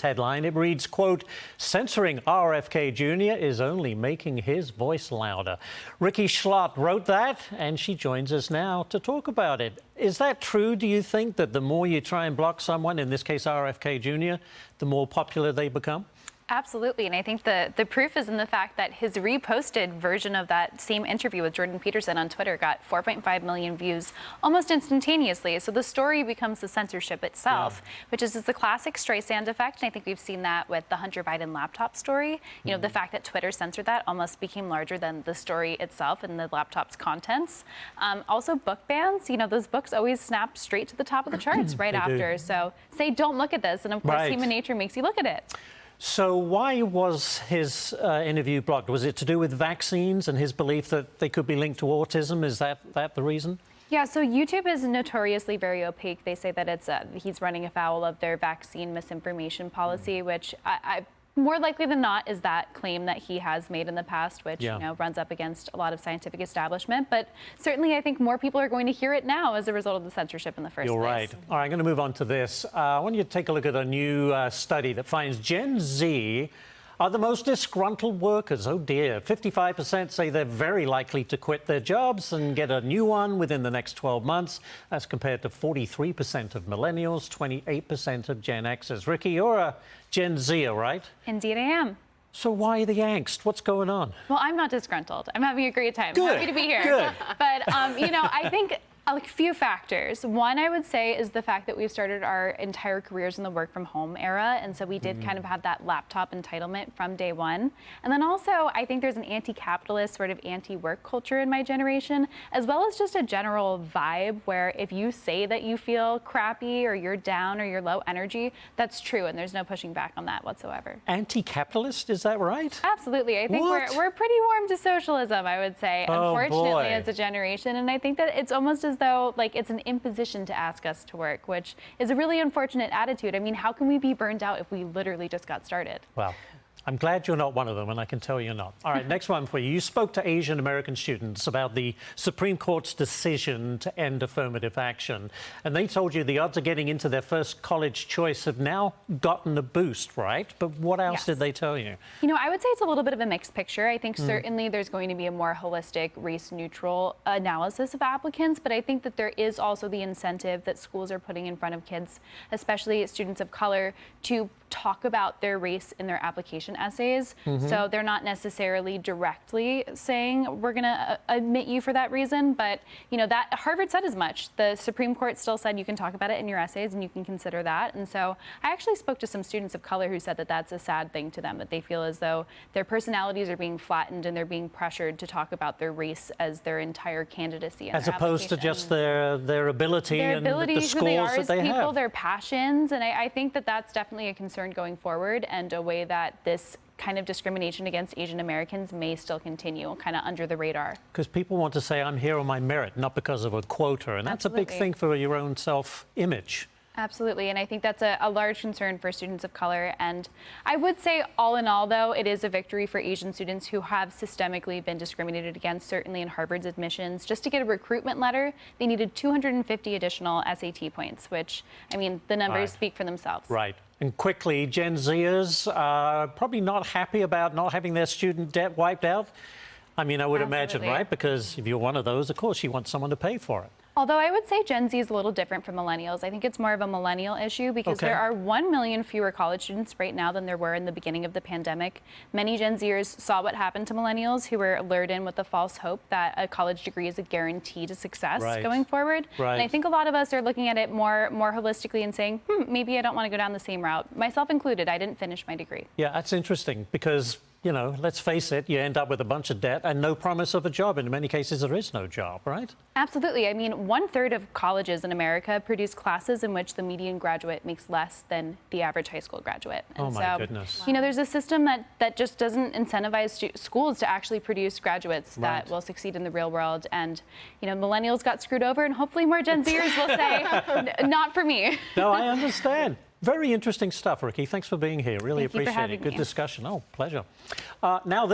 Headline, it reads, quote, "Censoring RFK Jr. is only making his voice louder." Rikki Schlott wrote that, and she joins us now to talk about it. Is that true? Do you think that the more you try and block someone, in this case RFK Jr., the more popular they become? Absolutely, and I think the proof is in the fact that his reposted version of that same interview with Jordan Peterson on Twitter got 4.5 million views almost instantaneously. So the story becomes the censorship itself, which is the classic Streisand effect, and I think we've seen that with the Hunter Biden laptop story. You know, the fact that Twitter censored that almost became larger than the story itself and the laptop's contents. Also, book bans, you know, those books always snap straight to the top of the charts right after. So say, don't look at this, and of course human nature makes you look at it. So why was his interview blocked? Was it to do with vaccines and his belief that they could be linked to autism? Is that the reason? Yeah, so YouTube is notoriously very opaque. They say that it's he's running afoul of their vaccine misinformation policy, which I more likely than not is that claim that he has made in the past, which you know, runs up against a lot of scientific establishment. But certainly I think more people are going to hear it now as a result of the censorship in the first place. You're right. All right, I'm going to move on to this. I want you to take a look at a new study that finds Gen Z are the most disgruntled workers. Oh dear. 55% say they're very likely to quit their jobs and get a new one within the next 12 months. That's compared to 43% of millennials, 28% of Gen Xers. Rikki, you're a Gen Zer, right? Indeed I am. So why the angst? What's going on? Well, I'm not disgruntled. I'm having a great time. Good. Happy to be here. Good. But, you know, I think a few factors. One, I would say, is the fact that we've started our entire careers in the work from home era. And so we did kind of have that laptop entitlement from day one. And then also, I think there's an anti-capitalist sort of anti-work culture in my generation, as well as just a general vibe where if you say that you feel crappy or you're down or you're low energy, that's true. And there's no pushing back on that whatsoever. Anti-capitalist, is that right? Absolutely. I think we're pretty warm to socialism, I would say, unfortunately, as a generation. And I think that it's almost as though like it's an imposition to ask us to work, which is a really unfortunate attitude. I mean, how can we be burned out if we literally just got started? Well, I'm glad you're not one of them, and I can tell you're not. All right, next one for you. You spoke to Asian American students about the Supreme Court's decision to end affirmative action, and they told you the odds of getting into their first college choice have now gotten a boost, right? But what else did they tell you? You know, I would say it's a little bit of a mixed picture. I think certainly there's going to be a more holistic, race-neutral analysis of applicants, but I think that there is also the incentive that schools are putting in front of kids, especially students of color, to talk about their race in their application essays. So they're not necessarily directly saying we're going to admit you for that reason, but you know that Harvard said as much. The Supreme Court still said you can talk about it in your essays and you can consider that. And so I actually spoke to some students of color who said that that's a sad thing to them, that they feel as though their personalities are being flattened and they're being pressured to talk about their race as their entire candidacy. As opposed to just their ability and the scores that they have. Their passions, and I think that that's definitely a concern going forward, and a way that this kind of discrimination against Asian Americans may still continue, kind of under the radar. Because people want to say, I'm here on my merit, not because of a quota, and that's a big thing for your own self-image. Absolutely, and I think that's a large concern for students of color. And I would say, all in all, though, it is a victory for Asian students who have systemically been discriminated against, certainly in Harvard's admissions. Just to get a recruitment letter, they needed 250 additional SAT points, which, I mean, the numbers speak for themselves. Right. And quickly, Gen Zers are probably not happy about not having their student debt wiped out. I mean, I would imagine, right? Because if you're one of those, of course, you want someone to pay for it. Although I would say Gen Z is a little different from millennials. I think it's more of a millennial issue because there are 1 million fewer college students right now than there were in the beginning of the pandemic. Many Gen Zers saw what happened to millennials who were lured in with the false hope that a college degree is a guarantee to success going forward. And I think a lot of us are looking at it more holistically and saying, maybe I don't want to go down the same route. Myself included, I didn't finish my degree. Yeah, that's interesting because, you know, let's face it, you end up with a bunch of debt and no promise of a job. And in many cases, there is no job, right? Absolutely. I mean, 1/3 of colleges in America produce classes in which the median graduate makes less than the average high school graduate. And my goodness. You know, there's a system that just doesn't incentivize schools to actually produce graduates that will succeed in the real world. And, you know, millennials got screwed over, and hopefully more Gen Zers will say, not for me. No, I understand. Very interesting stuff, Rikki. Thanks for being here. Really Thank you for appreciate having it. Good me. discussion. Oh, pleasure. Now.